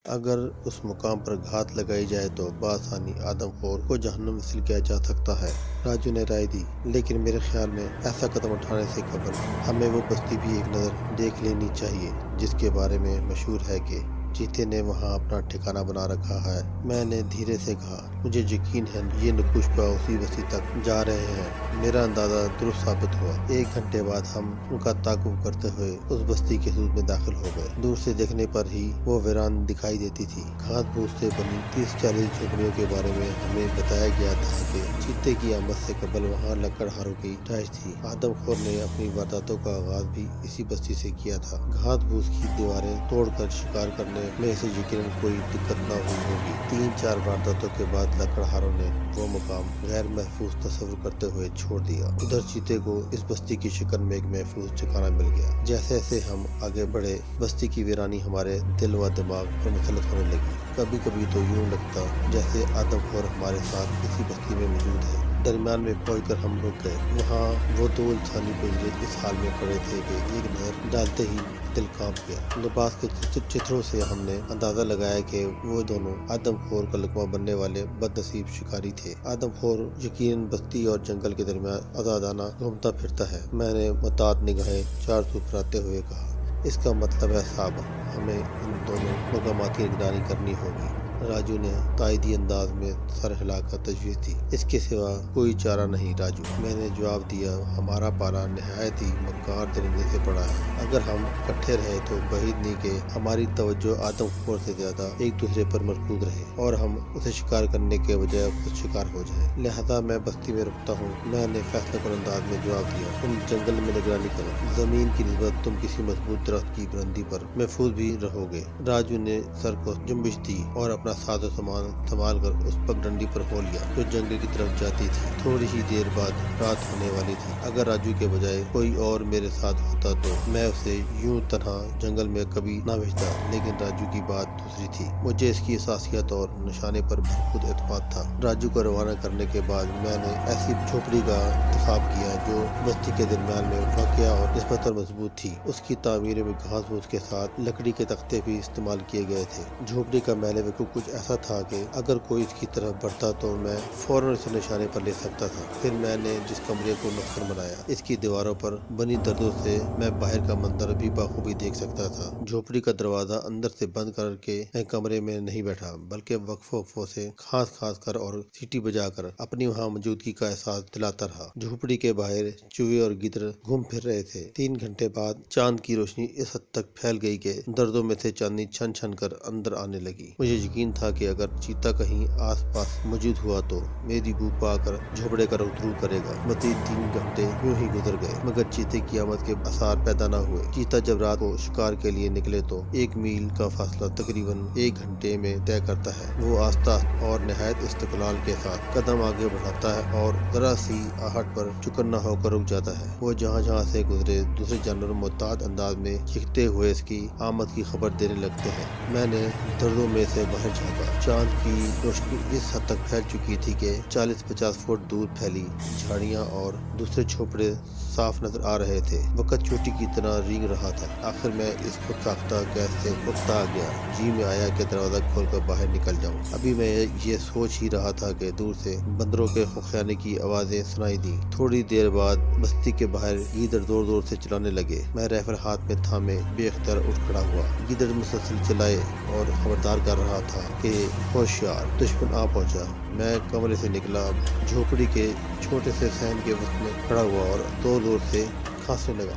اگر اس مقام پر گھات لگائی جائے تو بآسانی آدم خور کو جہنم میں سل کیا جا سکتا ہے۔ راجو نے رائے دی، لیکن میرے خیال میں ایسا قدم اٹھانے سے قبل ہمیں وہ بستی بھی ایک نظر دیکھ لینی چاہیے جس کے بارے میں مشہور ہے کہ چیتے نے وہاں اپنا ٹھکانہ بنا رکھا ہے۔ میں نے دھیرے سے کہا، مجھے یقین ہے یہ نکوشپا اسی بستی تک جا رہے ہیں۔ میرا اندازہ درست ثابت ہوا۔ 1 گھنٹے بعد ہم ان کا تعاقب کرتے ہوئے اس بستی کے حدود میں داخل ہو گئے۔ دور سے دیکھنے پر ہی وہ ویران دکھائی دیتی تھی۔ گھاس پھوس سے بنی 30-40 جھوپڑیوں کے بارے میں ہمیں بتایا گیا تھا کہ چیتے کی آمد سے قبل وہاں لکڑہاروں کی رہائش تھی۔ آدم خور نے اپنی وارداتوں کا آغاز بھی اسی بستی سے کیا تھا۔ گھاس پھوس کی دیواریں توڑ کر شکار کرنے میں اسے یقیناً کوئی دقت نہ ہوئی ہوگی۔ 3-4 وارداتوں کے بعد لکڑہاروں نے وہ مقام غیر محفوظ تصور کرتے ہوئے چھوڑ دیا۔ ادھر چیتے کو اس بستی کی شکل میں ایک محفوظ ٹھکانہ مل گیا۔ جیسے جیسے ہم آگے بڑھے بستی کی ویرانی ہمارے دل و دماغ پر مسلط ہونے لگی۔ کبھی کبھی تو یوں لگتا جیسے آدم خور ہمارے ساتھ اسی بستی میں موجود ہے۔ درمیان میں پہنچ کر ہم رک گئے۔ وہاں وہ 2 انسانی پنجرے اس حال میں پڑے تھے کہ ایک نظر ڈالتے ہی دل کانپ گیا۔ لباس کے چتروں سے ہم نے اندازہ لگایا کہ وہ دونوں آدم خور کا لقمہ بننے والے بد نصیب شکاری تھے۔ آدم خور یقیناً بستی اور جنگل کے درمیان آزادانہ گھومتا پھرتا ہے، میں نے محتاط نگاہیں چارسو پھراتے ہوئے کہا۔ اس کا مطلب ہے صاحب، ہمیں ان دونوں مقامات کی نگرانی کرنی ہوگی۔ راجو نے تائیدی انداز میں سر ہلا کر تجویز دی۔ اس کے سوا کوئی چارہ نہیں راجو، میں نے جواب دیا۔ ہمارا پالا نہایت ہی مکار درندے سے پڑا ہے۔ اگر ہم اکٹھے رہے تو بعید نہیں کہ ہماری توجہ آدم خور سے زیادہ ایک دوسرے پر مرکوز رہے اور ہم اسے شکار کرنے کے بجائے خود شکار ہو جائیں۔ لہذا میں بستی میں رکتا ہوں، میں نے فیصلہ کن انداز میں جواب دیا۔ تم جنگل میں نگرانی کرو، زمین کی نسبت تم کسی مضبوط درخت کی بلندی پر محفوظ بھی رہو گے۔ راجو نے سر کو جنبش دی اور اپنا ساز و سامان سنبھال کر اس پگڈنڈی پر ہو لیا جو جنگل کی طرف جاتی تھی۔ تھوڑی ہی دیر بعد رات ہونے والی تھی۔ اگر راجو کے بجائے کوئی اور میرے ساتھ ہوتا تو میں اسے یوں تنہا جنگل میں کبھی نہ بھیجتا، لیکن راجو کی بات دوسری تھی۔ مجھے اس کی حساسیت اور نشانے پر بھرپور اعتماد تھا۔ راجو کو روانہ کرنے کے بعد میں نے ایسی جھوپڑی کا انتخاب کیا جو بستی کے درمیان میں واقع اور نسبتاً مضبوط تھی۔ اس کی تعمیر میں گھاس پھوس کے ساتھ لکڑی کے تختے بھی استعمال کیے گئے تھے۔ جھوپڑی کا محل وقوع کچھ ایسا تھا کہ اگر کوئی اس کی طرف بڑھتا تو میں فوراً اسے نشانے پر لے سکتا تھا۔ پھر میں نے جس کمرے کو مسکن بنایا، اس کی دیواروں پر بنی دردوں سے میں باہر کا منظر بھی بخوبی دیکھ سکتا تھا۔ جھوپڑی کا دروازہ اندر سے بند کر کے میں کمرے میں نہیں بیٹھا، بلکہ وقفوں سے کھانس کر اور سیٹی بجا کر اپنی وہاں موجودگی کا احساس دلاتا رہا۔ جھوپڑی کے باہر چوہے اور گیدڑ گھوم پھر رہے تھے۔ 3 گھنٹے بعد چاند کی روشنی اس حد تک پھیل گئی کہ دردوں میں سے چاندنی چھن چھن کر اندر آنے لگی۔ مجھے یقین تھا کہ اگر چیتا کہیں آس پاس موجود ہوا تو میری بو پا کر جھوپڑے کا رخ ضرور کرے گا۔ مزید 3 گھنٹے یوں ہی گزر گئے، مگر چیتے کی آمد کے آثار پیدا نہ ہوئے۔ چیتا جب رات کو شکار کے لیے نکلے تو 1 میل کا فاصلہ تقریباً 1 گھنٹے میں طے کرتا ہے۔ وہ آہستہ اور نہایت استقلال کے ساتھ قدم آگے بڑھاتا ہے اور ذرا سی آہٹ پر چکنا ہو کر رک جاتا ہے۔ وہ جہاں جہاں سے گزرے دوسرے جانور محتاط انداز میں چیختے ہوئے اس کی آمد کی خبر دینے لگتے ہیں۔ میں نے دردوں میں سے باہر جھانکا۔ چاند کی روشنی اس حد تک پھیل چکی تھی کہ 40-50 فٹ دور پھیلی جھاڑیاں اور دوسرے جھوپڑے صاف نظر آ رہے تھے۔ وقت چوٹی کی طرح رینگ رہا تھا۔ آخر میں اس خود ساختہ گیس سے اکتا گیا۔ جی میں آیا کہ دروازہ کھول کر باہر نکل جاؤں۔ ابھی میں یہ سوچ ہی رہا تھا کہ دور سے بندروں کے خفیانے کی آوازیں سنائی دیں۔ تھوڑی دیر بعد بستی کے باہر گیدڑ زور زور سے چلانے لگے۔ میں رائفل ہاتھ میں تھامے بے اختیار اٹھ کھڑا ہوا۔ گیدڑ مسلسل چلائے اور خبردار کر رہا تھا کہ ہوشیار، دشمن آ پہنچا۔ میں کمرے سے نکلا، جھوپڑی کے چھوٹے سے صحن کے وسط میں کھڑا ہوا اور زور زور سے کھانسنے لگا۔